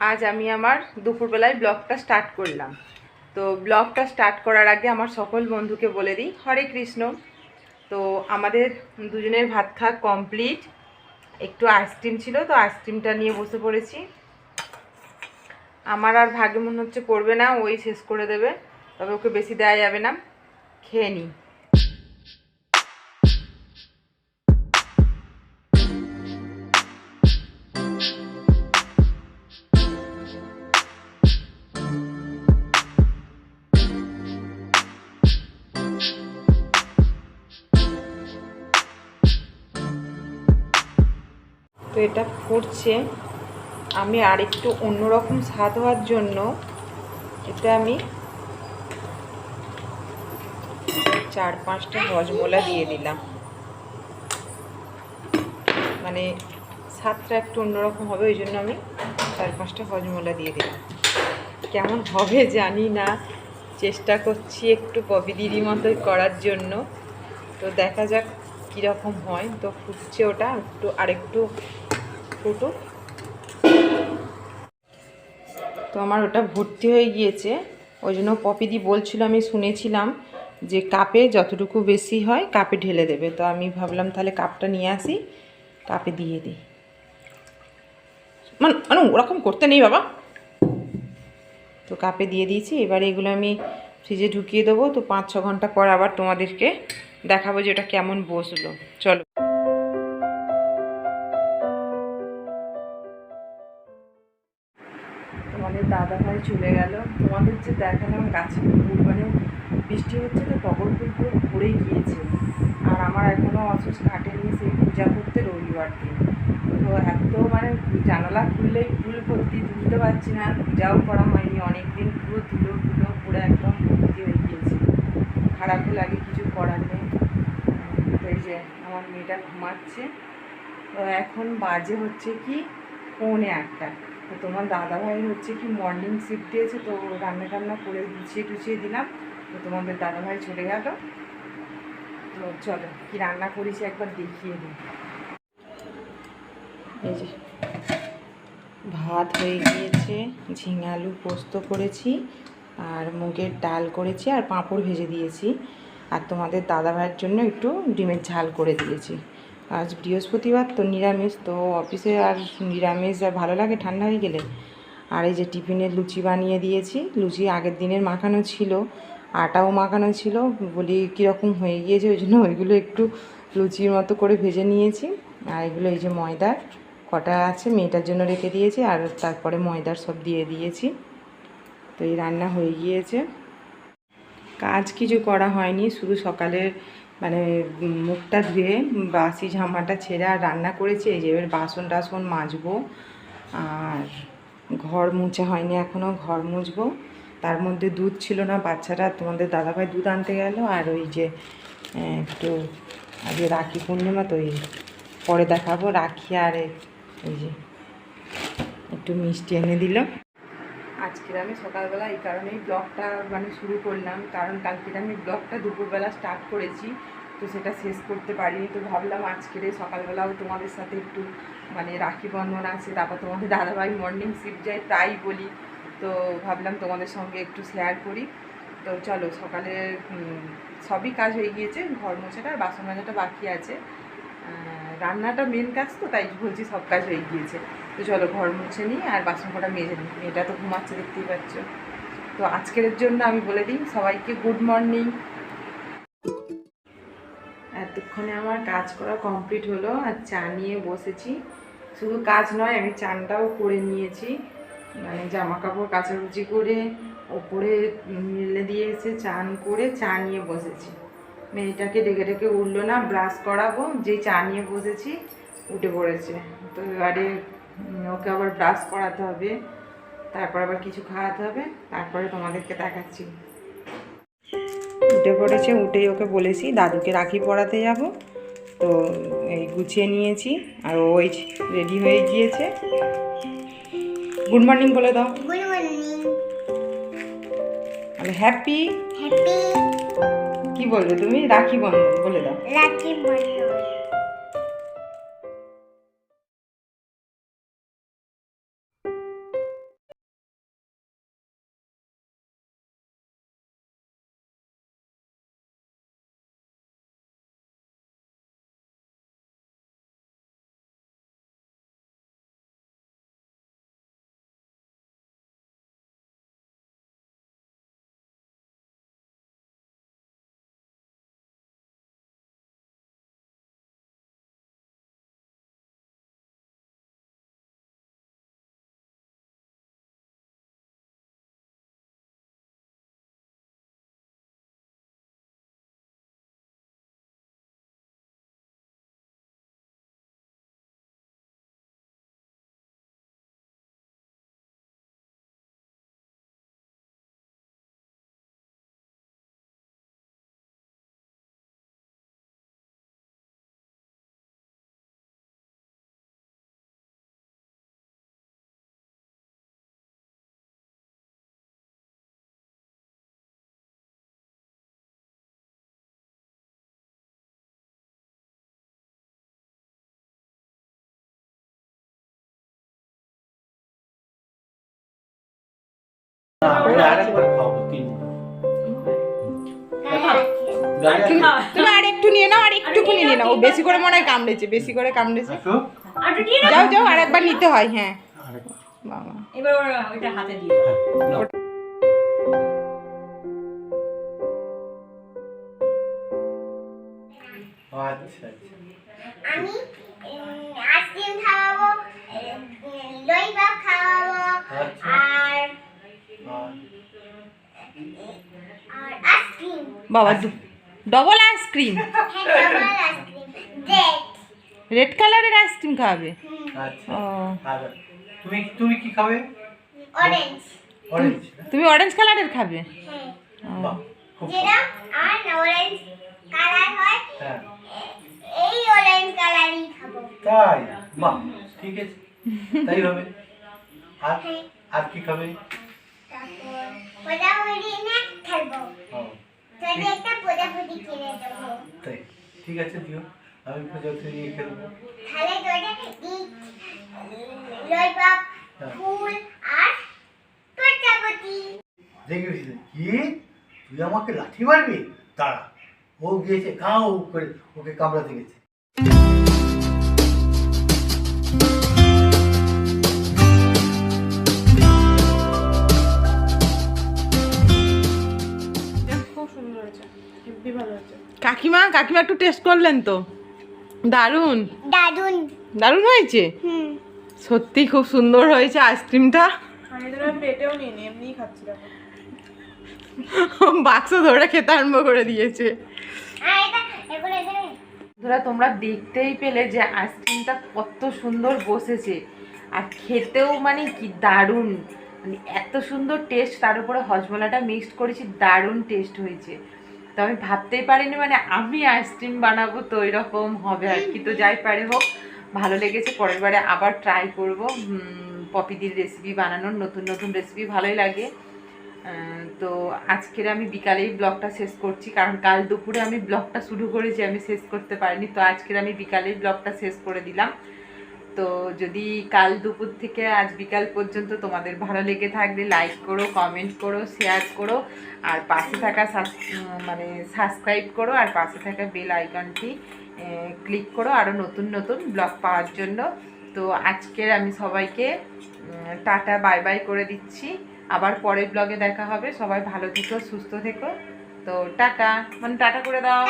আজ আমি আমার দুপুরবেলায় ব্লগটা স্টার্ট করলাম। তো ব্লগটা স্টার্ট করার আগে আমার সকল বন্ধুকে বলে দিই হরে কৃষ্ণ। তো আমাদের দুজনের ভাত খাওয়া কমপ্লিট। একটু আইসক্রিম ছিল, তো আইসক্রিমটা নিয়ে বসে পড়েছি। আমার আর ভাগ্যে মনে হচ্ছে পড়বে না, ওই শেষ করে দেবে, তবে ওকে বেশি দেওয়া যাবে না। খেয়ে নিই। তো এটা ফুটছে। আমি আরেকটু অন্যরকম স্বাদ হওয়ার জন্য এটা আমি 4-5টা হজমোলা দিয়ে দিলাম, মানে স্বাদটা একটু অন্যরকম হবে, ওই জন্য আমি 4-5টা হজমোলা দিয়ে দিলাম। কেমন হবে জানি না, চেষ্টা করছি একটু পপি দিদি মতোই করার জন্য। তো দেখা যাক কীরকম হয়। তো ফুটছে ওটা, আরেকটু ফুটুক। তো আমার ওটা ভর্তি হয়ে গিয়েছে, ওই জন্য পপিদি বলছিল, আমি শুনেছিলাম যে কাপে যতটুকু বেশি হয় কাপে ঢেলে দেবে। তো আমি ভাবলাম তাহলে কাপটা নিয়ে আসি, কাপে দিয়ে দিই। মানে ওরকম করতে নেই বাবা। তো কাপে দিয়ে দিয়েছি। এবারে এগুলো আমি ফ্রিজে ঢুকিয়ে দেবো। তো 5-6 ঘন্টা পর আবার তোমাদেরকে দেখাবো যে ওটা কেমন বসলো। চলো। তোমাদের দাদা ভাই চলে গেল। তোমাদের যে দেখালাম গাছে ফুল, মানে বৃষ্টি হচ্ছে তো টগর ফুল পুরো ভরে গিয়েছে। আর আমার এখনও অসুস কাটেনি সেই পূজা করতে রবিবার দিন। তো এত মানে জানালা খুললেই ফুল ভর্তি, তুলতে পারছি না, পূজাও করা হয়নি অনেক দিন। পুরো ধুলো পুরো একদম ভর্তি হয়ে গিয়েছে। খারাপও লাগে, কিছু করার নেই। তো এই যে আমার মেয়েটা ঘুমাচ্ছে। তো এখন বাজে হচ্ছে কি 1:45। তো তোমার দাদাভাই হচ্ছে কি মর্নিং শিফট দিয়েছে, তো রান্না করে গুছিয়ে দিলাম। তো তোমাদের দাদাভাই চলে গেল। তো চলো কি রান্না করেছি একবার দেখিয়ে দিই। এই যে ভাত হয়ে গিয়েছে, ঝিঙে আলু পোস্ত করেছি, আর মুগের ডাল করেছি, আর পাঁপড় ভেজে দিয়েছি। আর তোমাদের দাদাভাইয়ের জন্য একটু ডিমের ঝাল করে দিয়েছি। আজ বৃহস্পতিবার তো নিরামিষ, তো অফিসে আর নিরামিষ আর ভালো লাগে ঠান্ডা হয়ে গেলে। আর এই যে টিফিনে লুচি বানিয়ে দিয়েছি। লুচি আগের দিনের মাখানো ছিল, আটাও মাখানো ছিল, বলি কীরকম হয়ে গিয়েছে, ওই জন্য ওইগুলো একটু লুচির মতো করে ভেজে নিয়েছি। আর এগুলো এই যে ময়দার কটা আছে, মেয়েটার জন্য রেখে দিয়েছি, আর তারপরে ময়দার সব দিয়ে দিয়েছি। তো এই রান্না হয়ে গিয়েছে। কাজ কিছু করা হয়নি, শুধু সকালের মানে মুখটা ধুয়ে বাসি জামাটা ছেড়ে আর রান্না করেছি। এই যে এবার বাসন টাসন মাজবো, আর ঘর মুছা হয়নি এখনও, ঘর মুছবো। তার মধ্যে দুধ ছিল না, বাচ্চাটা তোমাদের দাদাভাই দুধ আনতে গেল। আর ওই যে একটু আজকে রাখি পূর্ণিমা, তো এই পরে দেখাবো রাখি। আর এই যে একটু মিষ্টি এনে দিল। আজকের আমি সকালবেলা এই কারণেই ব্লগটা মানে শুরু করলাম, কারণ কালকের আমি ব্লগটা দুপুরবেলা স্টার্ট করেছি, তো সেটা শেষ করতে পারিনি। তো ভাবলাম আজকের সকালবেলাও তোমাদের সাথে একটু মানে রাখি বন্ধন আছে, তারপর তোমাদের দাদাভাই মর্নিং শিফট যায় তাই বলি। তো ভাবলাম তোমাদের সঙ্গে একটু শেয়ার করি। তো চলো, সকালে সবই কাজ হয়ে গিয়েছে, ঘর মোছাটা আর বাসন মাজাটা বাকি আছে। রান্নাটা মেন কাজ, তো তাই বলছি সব কাজ হয়ে গিয়েছে। তো চলো ঘর মুছে নিই আর বাসন কটা মেজে নিই। এটা তো ঘুমাচ্ছে, দেখতেই পাচ্ছ। তো আজকের জন্য আমি বলে দিই সবাইকে গুড মর্নিং। এতক্ষণে আমার কাজ করা কমপ্লিট হলো, আর চা নিয়ে বসেছি। শুধু কাজ নয়, আমি চানটাও করে নিয়েছি, মানে জামা কাপড় কাচাকুচি করে ওপরে মেলে দিয়ে এসে চান করে চা নিয়ে বসেছি। মেয়েটাকে ডেকে উঠলো না, ব্রাশ করাবো, যে চা নিয়ে বসেছি উঠে পড়েছে। তো এবারে ওকে আবার ব্রাশ করাতে হবে, তারপর আবার কিছু খাওয়াতে হবে, তারপরে তোমাদেরকে দেখাচ্ছি। উঠে পড়েছে, উঠেই ওকে বলেছি দাদুকে রাখি পরাতে যাব। তো এই গুছিয়ে নিয়েছি, আর ওই রেডি হয়ে গিয়েছে। গুড মর্নিং বলে দাও। Good morning. হ্যাপি হ্যাপি কি বলবে তুমি? রাখি বন্ধন বলে দাও। রাখি বন্ধন। আরেকবার খাবো তিন তুমি আর একটু নিয়ে নাও, আর একটুখানি নিয়ে নাও। ও বেশি করে মনে হয় কামড়েছে, বেশি করে কামড়েছে। যাও যাও, আর একবার নিতে হয়। হ্যাঁ বাবা, এবার ওইটা হাতে দিয়ে দাও। আচ্ছা আমি আইসক্রিম খাওয়াবো, ললিপপ খাওয়াবো, আর আইসক্রিম। বাবা ডবল আইসক্রিম, হ্যাঁ, ডাবল আইসক্রিম, রেড কালারের আইসক্রিম খাবে। আচ্ছা ও, আর তুমি কি খাবে? অরেঞ্জ। অরেঞ্জ। তুমি অরেঞ্জ কালারের খাবে? হ্যাঁ, বাহ, খুব যেটা আর অরেঞ্জ কালার হয়, হ্যাঁ এই অরেঞ্জ কালারই খাবো। তাই, বাহ ঠিক আছে, তাই হবে। আর হ্যাঁ, আর কি খাবে? তারপর পোড়াপুরি না খেলবো, ও, তাহলে একটা পোড়াপুরি কিনে দেবো। তাই ঠিক আছে, দিও, আমি প্রজাপতি নিয়ে খেলবো। তাহলে ললিপপ, ফুল আর প্রজাপতি। দেখে গেছিলে কি তুই আমাকে লাঠি মারবি? দাঁড়া, ও গিয়েছে কাউ করে ওকে কামড়াতে গেছে। কাকিমা কাকিমা একটু টেস্ট করলেন তো, দারুণ দারুন। দারুণ হয়েছে। হুম, সত্যি খুব সুন্দর হয়েছে আইসক্রিমটা। আমি তো পেটেও নিইনি, এমনিই খাচ্ছি দেখো। বাক্স ধরে খেতে আরম্ভ করে দিয়েছে। আর এটা এগুলো এখানে বন্ধুরা, তোমরা দেখতেই পেলে যে আইসক্রিমটা কত সুন্দর বসেছে, আর খেতেও মানে কি দারুণ, মানে এত সুন্দর টেস্ট, তার উপরে হজমলাটা মিক্সড করেছি, দারুণ টেস্ট হয়েছে। তো আমি ভাবতেই পারিনি মানে আমি আইসক্রিম বানাবো তো এরকম হবে আর কি। তো যাই পারে হোক, ভালো লেগেছে। পরের বারে আবার ট্রাই করব পপিদির রেসিপি বানানোর, নতুন নতুন রেসিপি ভালোই লাগে। তো আজকের আমি বিকালেই ব্লগটা শেষ করছি, কারণ কাল দুপুরে আমি ব্লগটা শুরু করেছি, আমি শেষ করতে পারিনি। তো আজকের আমি বিকালেই ব্লগটা শেষ করে দিলাম। তো যদি কাল দুপুর থেকে আজ বিকাল পর্যন্ত তোমাদের ভালো লেগে থাকলে লাইক করো, কমেন্ট করো, শেয়ার করো, আর পাশে থাকা মানে সাবস্ক্রাইব করো, আর পাশে থাকা বেল আইকনটি ক্লিক করো আরও নতুন নতুন ব্লগ পাওয়ার জন্য। তো আজকের আমি সবাইকে টাটা বাই বাই করে দিচ্ছি। আবার পরের ব্লগে দেখা হবে। সবাই ভালো থেকো, সুস্থ থেকো। তো টাটা, মানে টাটা করে দাও।